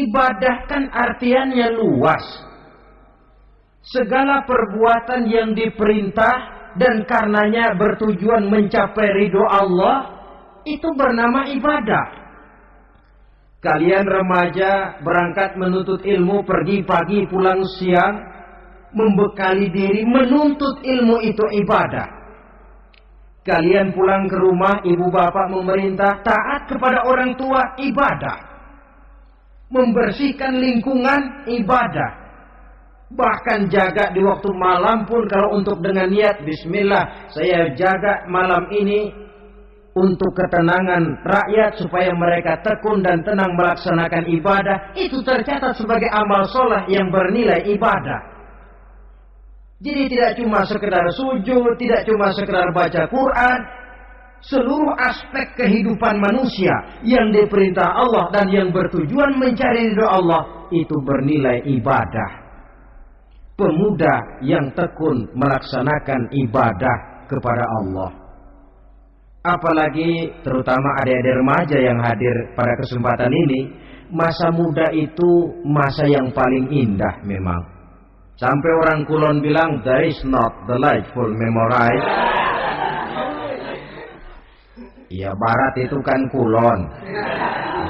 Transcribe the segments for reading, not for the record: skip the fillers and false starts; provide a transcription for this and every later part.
Ibadah kan artiannya luas. Segala perbuatan yang diperintah dan karenanya bertujuan mencapai ridho Allah, itu bernama ibadah. Kalian remaja berangkat menuntut ilmu, pergi pagi pulang siang, membekali diri menuntut ilmu, itu ibadah. Kalian pulang ke rumah, ibu bapak memerintah taat kepada orang tua, ibadah. Membersihkan lingkungan, ibadah. Bahkan jaga di waktu malam pun, kalau untuk dengan niat bismillah, saya jaga malam ini untuk ketenangan rakyat supaya mereka tekun dan tenang melaksanakan ibadah, itu tercatat sebagai amal soleh yang bernilai ibadah. Jadi tidak cuma sekedar sujud, tidak cuma sekedar baca Quran, seluruh aspek kehidupan manusia yang diperintah Allah dan yang bertujuan mencari ridho Allah, itu bernilai ibadah. Pemuda yang tekun melaksanakan ibadah kepada Allah, apalagi terutama adik-adik remaja yang hadir pada kesempatan ini, masa muda itu masa yang paling indah memang. Sampai orang Kulon bilang, there is not delightful memorize. Ya Barat itu kan Kulon.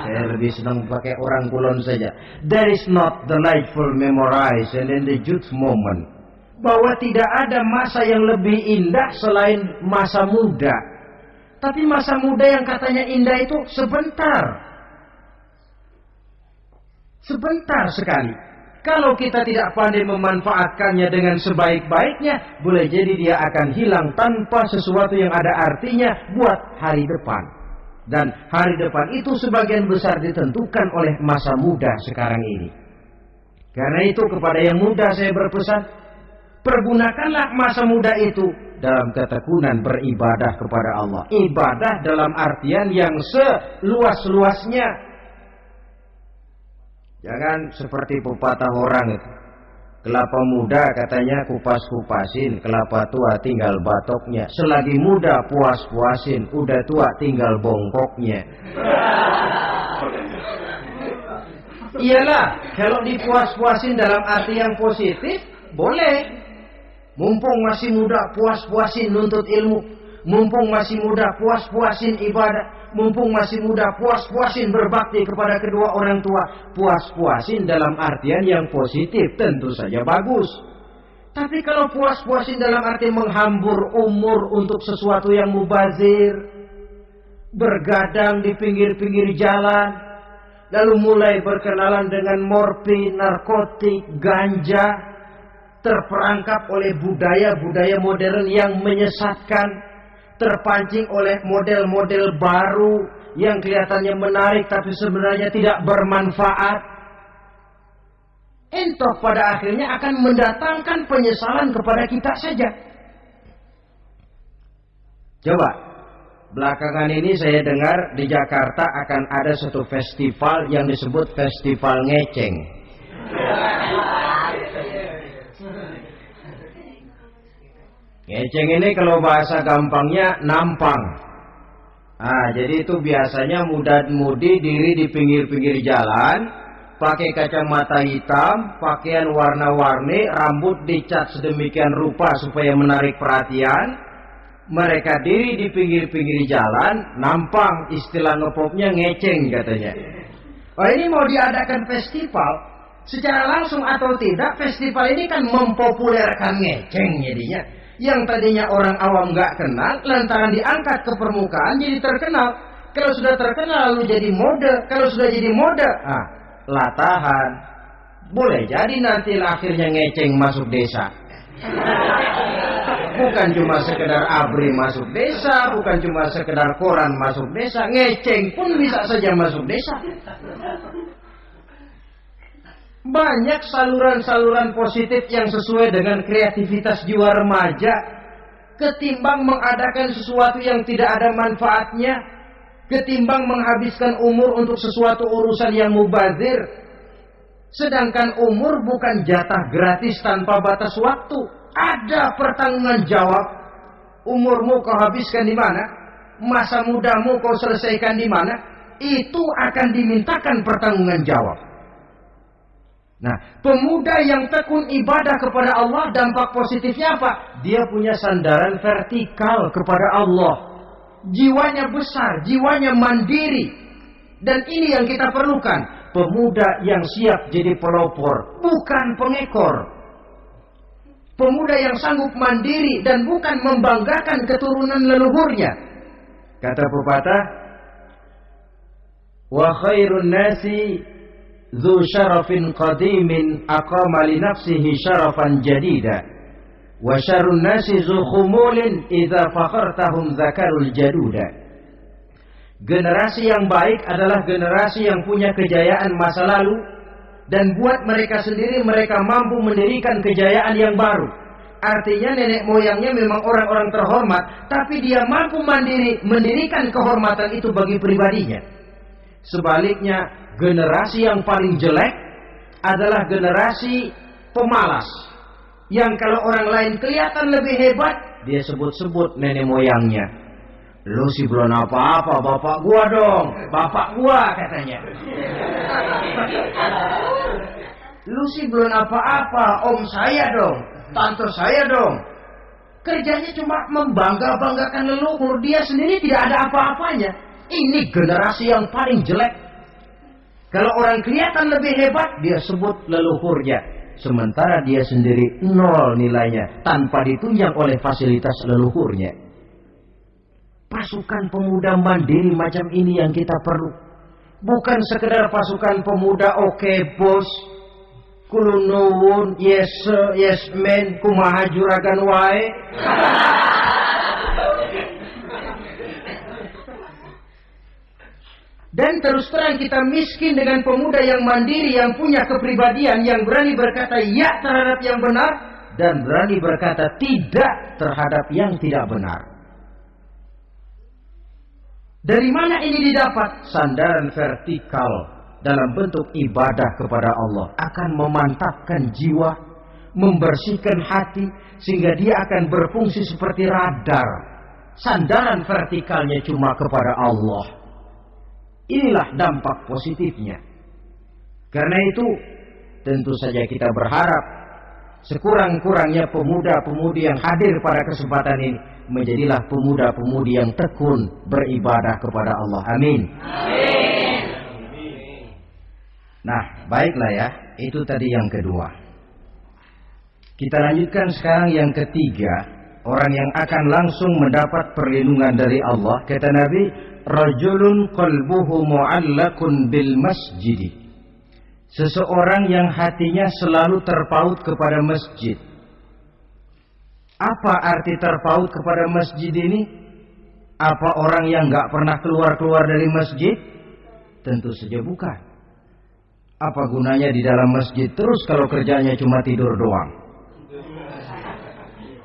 Saya lebih senang pakai orang Kulon saja. There is not delightful memorize and in the youth moment. Bahwa tidak ada masa yang lebih indah selain masa muda. Tapi masa muda yang katanya indah itu sebentar. Sebentar sekali. Kalau kita tidak pandai memanfaatkannya dengan sebaik-baiknya, boleh jadi dia akan hilang tanpa sesuatu yang ada artinya buat hari depan. Dan hari depan itu sebagian besar ditentukan oleh masa muda sekarang ini. Karena itu kepada yang muda saya berpesan, pergunakanlah masa muda itu dalam ketekunan beribadah kepada Allah. Ibadah dalam artian yang seluas-luasnya. Jangan seperti pepatah orang itu. Kelapa muda katanya kupas-kupasin, kelapa tua tinggal batoknya. Selagi muda puas-puasin, udah tua tinggal bongkoknya. Iyalah, kalau dipuas-puasin dalam arti yang positif, boleh. Mumpung masih muda, puas-puasin nuntut ilmu. Mumpung masih muda, puas-puasin ibadah. Mumpung masih muda, puas-puasin berbakti kepada kedua orang tua. Puas-puasin dalam artian yang positif, tentu saja bagus. Tapi kalau puas-puasin dalam arti menghambur umur untuk sesuatu yang mubazir, bergadang di pinggir-pinggir jalan, lalu mulai berkenalan dengan morfin, narkotik, ganja, terperangkap oleh budaya-budaya modern yang menyesatkan, terpancing oleh model-model baru yang kelihatannya menarik tapi sebenarnya tidak bermanfaat, entoh pada akhirnya akan mendatangkan penyesalan kepada kita saja. Coba, belakangan ini saya dengar di Jakarta akan ada satu festival yang disebut Festival Ngeceng. Ngeceng ini kalau bahasa gampangnya nampang. Jadi itu biasanya muda-mudi diri di pinggir-pinggir jalan, pakai kacamata hitam, pakaian warna-warni, rambut dicat sedemikian rupa supaya menarik perhatian. Mereka diri di pinggir-pinggir jalan, nampang, istilah ngepopnya ngeceng katanya. Ini mau diadakan festival, secara langsung atau tidak, festival ini kan mempopulerkan ngeceng jadinya. Yang tadinya orang awam gak kenal, lantaran diangkat ke permukaan jadi terkenal. Kalau sudah terkenal lalu jadi mode. Kalau sudah jadi mode, latahan. Boleh jadi nanti akhirnya ngeceng masuk desa. Bukan cuma sekedar abri masuk desa, bukan cuma sekedar koran masuk desa, ngeceng pun bisa saja masuk desa. Banyak saluran-saluran positif yang sesuai dengan kreativitas jiwa remaja, ketimbang mengadakan sesuatu yang tidak ada manfaatnya, ketimbang menghabiskan umur untuk sesuatu urusan yang mubazir. Sedangkan umur bukan jatah gratis tanpa batas waktu, ada pertanggungan jawab. Umurmu kau habiskan di mana? Masa mudamu kau selesaikan di mana? Itu akan dimintakan pertanggungan jawab. Nah, pemuda yang tekun ibadah kepada Allah, dampak positifnya apa? Dia punya sandaran vertikal kepada Allah. Jiwanya besar, jiwanya mandiri. Dan ini yang kita perlukan. Pemuda yang siap jadi pelopor, bukan pengekor. Pemuda yang sanggup mandiri dan bukan membanggakan keturunan leluhurnya. Kata pepatah, wa khairun nasi dzu syarafin qadimin aqama li nafsihi syarafan jadida wa syarrun nasi dzu khumulin idza fakhartahum dzakarul jaduda. Generasi yang baik adalah generasi yang punya kejayaan masa lalu, dan buat mereka sendiri mereka mampu mendirikan kejayaan yang baru. Artinya nenek moyangnya memang orang-orang terhormat, tapi dia mampu mandiri mendirikan kehormatan itu bagi pribadinya. Sebaliknya, generasi yang paling jelek adalah generasi pemalas, yang kalau orang lain kelihatan lebih hebat, dia sebut-sebut nenek moyangnya. Lu sih belum apa-apa, bapak gua dong, bapak gua katanya. Lu sih belum apa-apa, om saya dong, tante saya dong. Kerjanya cuma membangga-banggakan leluhur, dia sendiri tidak ada apa-apanya. Ini generasi yang paling jelek. Kalau orang kelihatan lebih hebat, dia sebut leluhurnya. Sementara dia sendiri nol nilainya, tanpa ditunjang oleh fasilitas leluhurnya. Pasukan pemuda mandiri macam ini yang kita perlu. Bukan sekedar pasukan pemuda oke bos, kulunuwun, yes sir, yes man, kumaha juragan wae. Dan terus terang kita miskin dengan pemuda yang mandiri, yang punya kepribadian, yang berani berkata ya terhadap yang benar, dan berani berkata tidak terhadap yang tidak benar. Dari mana ini didapat? Sandaran vertikal dalam bentuk ibadah kepada Allah akan memantapkan jiwa, membersihkan hati, sehingga dia akan berfungsi seperti radar. Sandaran vertikalnya cuma kepada Allah. Inilah dampak positifnya. Karena itu tentu saja kita berharap sekurang-kurangnya pemuda-pemudi yang hadir pada kesempatan ini menjadilah pemuda-pemudi yang tekun beribadah kepada Allah. Amin. Amin. Nah, baiklah ya, itu tadi yang kedua. Kita lanjutkan sekarang yang ketiga, orang yang akan langsung mendapat perlindungan dari Allah. Kata Nabi, rajulun qalbuhu mu'allakun bil masjid. Seseorang yang hatinya selalu terpaut kepada masjid. Apa arti terpaut kepada masjid ini? Apa orang yang gak pernah keluar-keluar dari masjid? Tentu saja bukan. Apa gunanya di dalam masjid terus kalau kerjanya cuma tidur doang?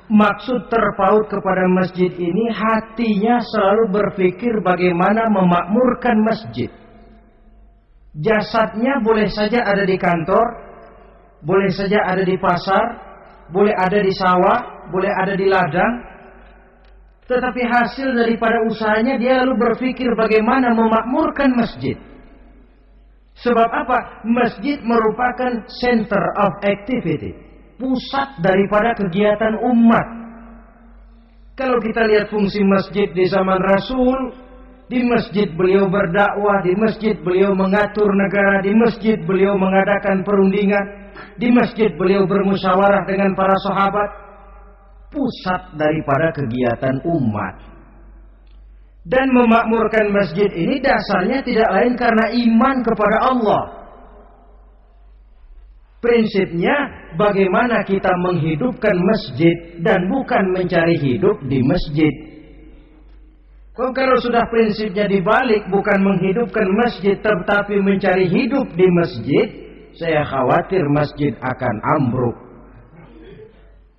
Maksud terpaut kepada masjid ini, hatinya selalu berpikir bagaimana memakmurkan masjid. Jasadnya boleh saja ada di kantor, boleh saja ada di pasar, boleh ada di sawah, boleh ada di ladang. Tetapi hasil daripada usahanya dia lalu berpikir bagaimana memakmurkan masjid. Sebab apa? Masjid merupakan center of activity, pusat daripada kegiatan umat. Kalau kita lihat fungsi masjid di zaman Rasul, di masjid beliau berdakwah, di masjid beliau mengatur negara, di masjid beliau mengadakan perundingan, di masjid beliau bermusyawarah dengan para sahabat. Pusat daripada kegiatan umat. Dan memakmurkan masjid ini dasarnya tidak lain karena iman kepada Allah. Prinsipnya bagaimana kita menghidupkan masjid dan bukan mencari hidup di masjid. Kalau sudah prinsipnya dibalik, bukan menghidupkan masjid tetapi mencari hidup di masjid, saya khawatir masjid akan ambruk.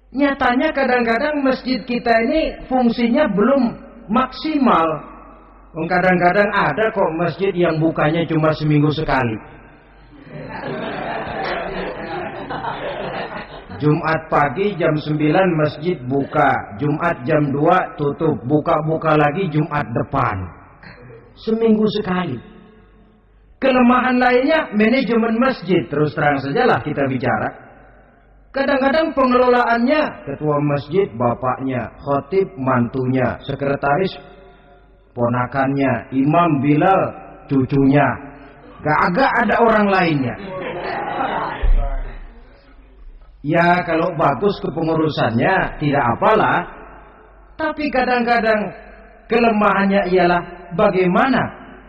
Nyatanya kadang-kadang masjid kita ini fungsinya belum maksimal. Kadang-kadang ada kok masjid yang bukanya cuma seminggu sekali. Jumat pagi jam 9 masjid buka, Jumat jam 2 tutup, buka-buka lagi Jumat depan. Seminggu sekali. Kelemahan lainnya manajemen masjid. Terus terang sajalah kita bicara. Kadang-kadang pengelolaannya ketua masjid bapaknya, khatib mantunya, sekretaris ponakannya, imam Bilal cucunya. Gak ada orang lainnya. Ya kalau bagus kepengurusannya tidak apalah. Tapi kadang-kadang kelemahannya ialah bagaimana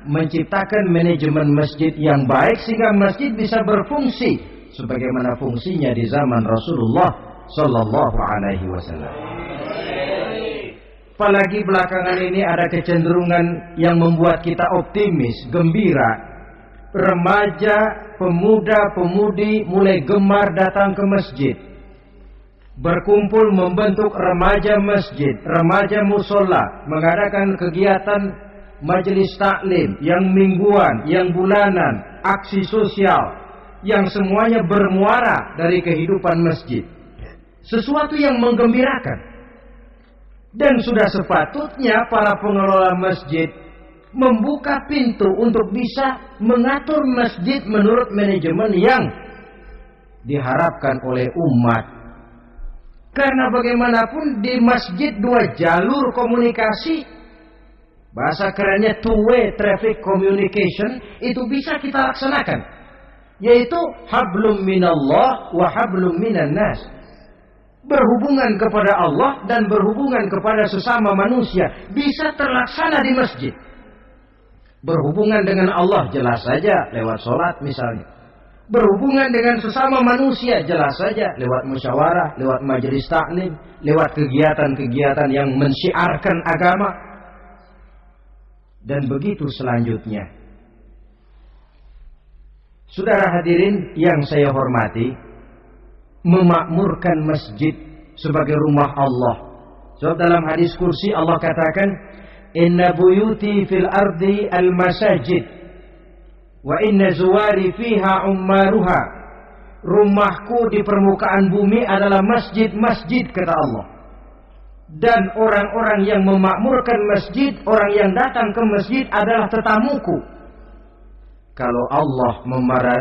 menciptakan manajemen masjid yang baik sehingga masjid bisa berfungsi sebagaimana fungsinya di zaman Rasulullah Sallallahu Alaihi Wasallam. Apalagi belakangan ini ada kecenderungan yang membuat kita optimis, gembira. Remaja, pemuda, pemudi mulai gemar datang ke masjid. Berkumpul membentuk remaja masjid, remaja musola, mengadakan kegiatan majelis taklim yang mingguan, yang bulanan, aksi sosial, yang semuanya bermuara dari kehidupan masjid. Sesuatu yang menggembirakan. Dan sudah sepatutnya para pengelola masjid membuka pintu untuk bisa mengatur masjid menurut manajemen yang diharapkan oleh umat. Karena bagaimanapun di masjid dua jalur komunikasi, bahasa kerennya two-way traffic communication, itu bisa kita laksanakan, yaitu hablum minallah wa hablum minan nas. Berhubungan kepada Allah dan berhubungan kepada sesama manusia bisa terlaksana di masjid. Berhubungan dengan Allah jelas saja lewat sholat misalnya. Berhubungan dengan sesama manusia jelas saja lewat musyawarah, lewat majelis taklim, lewat kegiatan-kegiatan yang mensyiarkan agama. Dan begitu selanjutnya. Saudara hadirin yang saya hormati, memakmurkan masjid sebagai rumah Allah. Sebab dalam hadis kursi Allah katakan, inna buyuti fil ardi al masajid wa inna zuwari fiha ummaruha. Rumahku di permukaan bumi adalah masjid-masjid, kata Allah. Dan orang-orang yang memakmurkan masjid, orang yang datang ke masjid adalah tetamuku. Kalau Allah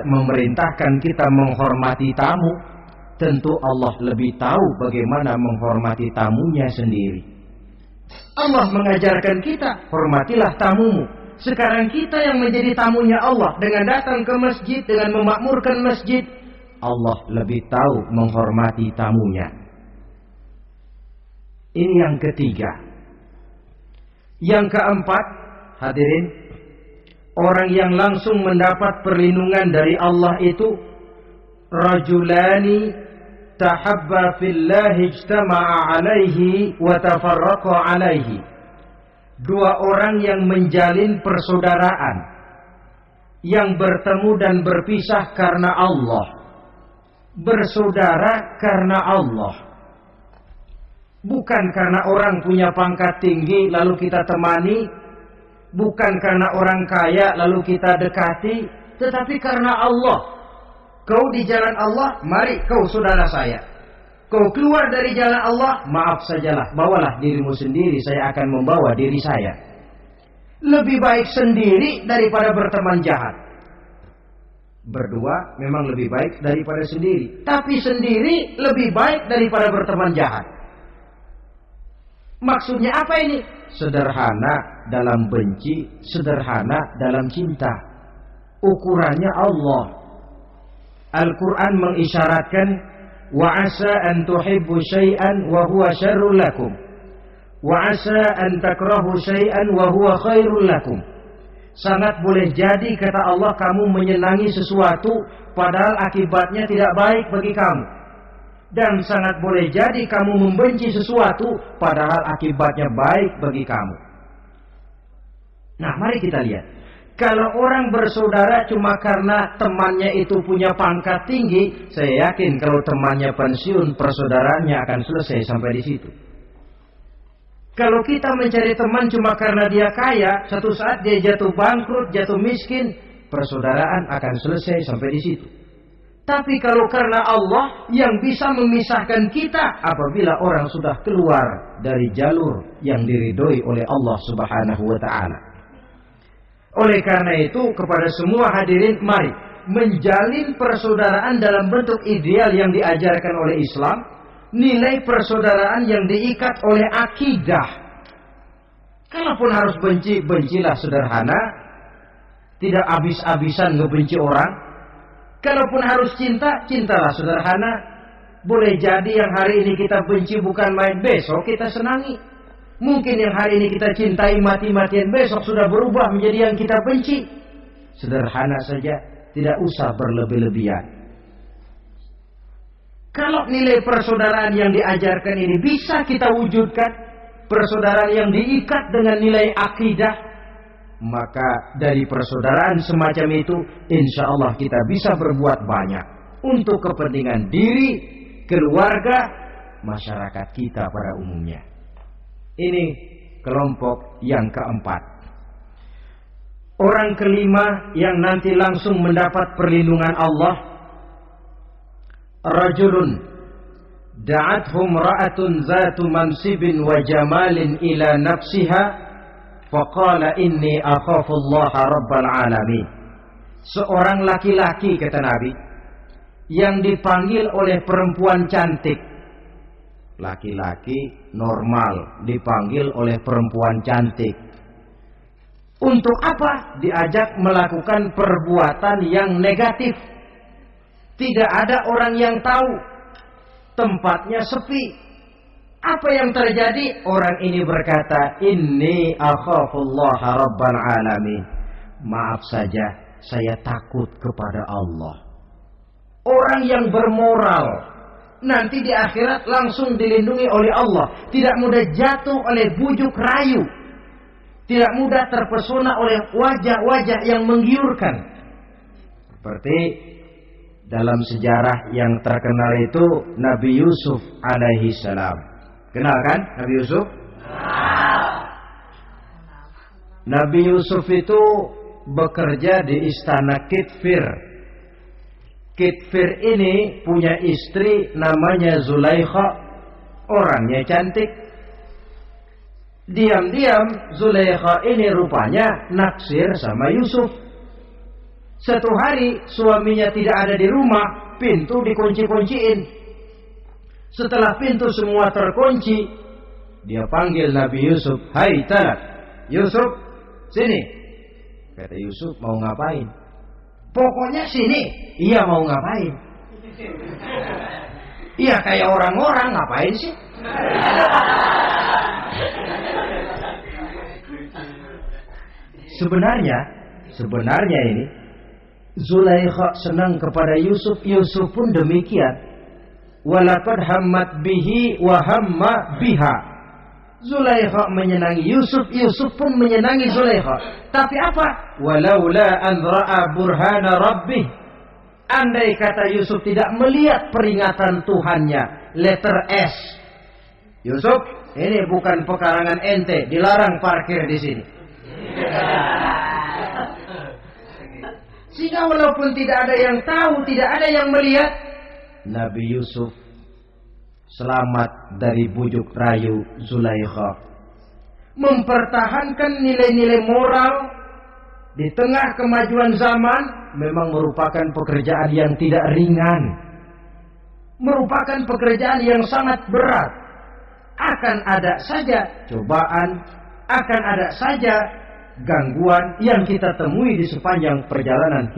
memerintahkan kita menghormati tamu, tentu Allah lebih tahu bagaimana menghormati tamunya sendiri. Allah mengajarkan kita, hormatilah tamumu. Sekarang kita yang menjadi tamunya Allah dengan datang ke masjid, dengan memakmurkan masjid, Allah lebih tahu menghormati tamunya. Ini yang ketiga. Yang keempat, hadirin, orang yang langsung mendapat perlindungan dari Allah itu rajulani tahabba fillahi ijtama'a alaihi wa tafarraqa alaihi. Dua orang yang menjalin persaudaraan, yang bertemu dan berpisah karena Allah, bersaudara karena Allah. Bukan karena orang punya pangkat tinggi lalu kita temani, bukan karena orang kaya lalu kita dekati, tetapi karena Allah. Kau di jalan Allah, mari kau saudara saya. Kau keluar dari jalan Allah, maaf sajalah, bawalah dirimu sendiri, saya akan membawa diri saya. Lebih baik sendiri daripada berteman jahat. Berdua memang lebih baik daripada sendiri, tapi sendiri lebih baik daripada berteman jahat. Maksudnya apa ini? Sederhana dalam benci, sederhana dalam cinta. Ukurannya Allah. Al-Quran mengisyaratkan, wa asa an tuhibbu syai'an wa huwa syarrul lakum, wa asa an takrahu syai'an wa huwa khairul lakum. Sangat boleh jadi, kata Allah, kamu menyenangi sesuatu padahal akibatnya tidak baik bagi kamu. Dan sangat boleh jadi kamu membenci sesuatu padahal akibatnya baik bagi kamu. Nah, mari kita lihat. Kalau orang bersaudara cuma karena temannya itu punya pangkat tinggi, saya yakin kalau temannya pensiun, persaudaraannya akan selesai sampai di situ. Kalau kita mencari teman cuma karena dia kaya, satu saat dia jatuh bangkrut, jatuh miskin, persaudaraan akan selesai sampai di situ. Tapi kalau karena Allah yang bisa memisahkan kita apabila orang sudah keluar dari jalur yang diridhoi oleh Allah Subhanahu wa taala. Oleh karena itu kepada semua hadirin, mari menjalin persaudaraan dalam bentuk ideal yang diajarkan oleh Islam, nilai persaudaraan yang diikat oleh akidah. Kalaupun harus benci, bencilah sederhana, tidak habis-habisan ngebenci orang. Kalaupun harus cinta, cintalah sederhana. Boleh jadi yang hari ini kita benci bukan main, besok kita senangi. Mungkin yang hari ini kita cintai mati-matian, besok sudah berubah menjadi yang kita benci. Sederhana saja, tidak usah berlebih-lebihan. Kalau nilai persaudaraan yang diajarkan ini bisa kita wujudkan, persaudaraan yang diikat dengan nilai akidah, maka dari persaudaraan semacam itu, insya Allah kita bisa berbuat banyak untuk kepentingan diri, keluarga, masyarakat kita pada umumnya. Ini kelompok yang keempat. Orang kelima yang nanti langsung mendapat perlindungan Allah, rajulun da'athum ra'atun zatu mansibin wa jamalin ila nafsiha faqala inni akhafullaha rabbal alamin. Seorang laki-laki, kata Nabi, yang dipanggil oleh perempuan cantik. Laki-laki normal dipanggil oleh perempuan cantik. Untuk apa? Diajak melakukan perbuatan yang negatif. Tidak ada orang yang tahu. Tempatnya sepi. Apa yang terjadi? Orang ini berkata, inni akhafullaha rabbal alamin. Maaf saja, saya takut kepada Allah. Orang yang bermoral nanti di akhirat langsung dilindungi oleh Allah. Tidak mudah jatuh oleh bujuk rayu. Tidak mudah terpesona oleh wajah-wajah yang menggiurkan. Seperti dalam sejarah yang terkenal itu Nabi Yusuf alaihi salam. Kenal kan Nabi Yusuf? Nabi Yusuf itu bekerja di istana Kitfir. Kitfir ini punya istri namanya Zulaikha. Orangnya cantik. Diam-diam Zulaikha ini rupanya naksir sama Yusuf. Satu hari suaminya tidak ada di rumah, pintu dikunci-kunciin. Setelah pintu semua terkunci, dia panggil Nabi Yusuf, "Hai Talat, Yusuf, sini." Kata Yusuf, "Mau ngapain?" "Pokoknya sini." "Iya, mau ngapain?" "Iya, kayak orang-orang, ngapain sih?" Sebenarnya ini Zulaikha senang kepada Yusuf, Yusuf pun demikian. Walaqad hammat bihi wa hamma biha. Zulaikha menyenangi Yusuf, Yusuf pun menyenangi Zulaikha. Tapi apa? Walaula an ra'a burhana rabbih. Andai kata Yusuf tidak melihat peringatan Tuhannya, letter S. Yusuf, ini bukan pekarangan ente, dilarang parkir di sini. Sehingga walaupun tidak ada yang tahu, tidak ada yang melihat, Nabi Yusuf selamat dari bujuk rayu Zulaikha. Mempertahankan nilai-nilai moral di tengah kemajuan zaman memang merupakan pekerjaan yang tidak ringan. Merupakan pekerjaan yang sangat berat. Akan ada saja cobaan, akan ada saja gangguan yang kita temui di sepanjang perjalanan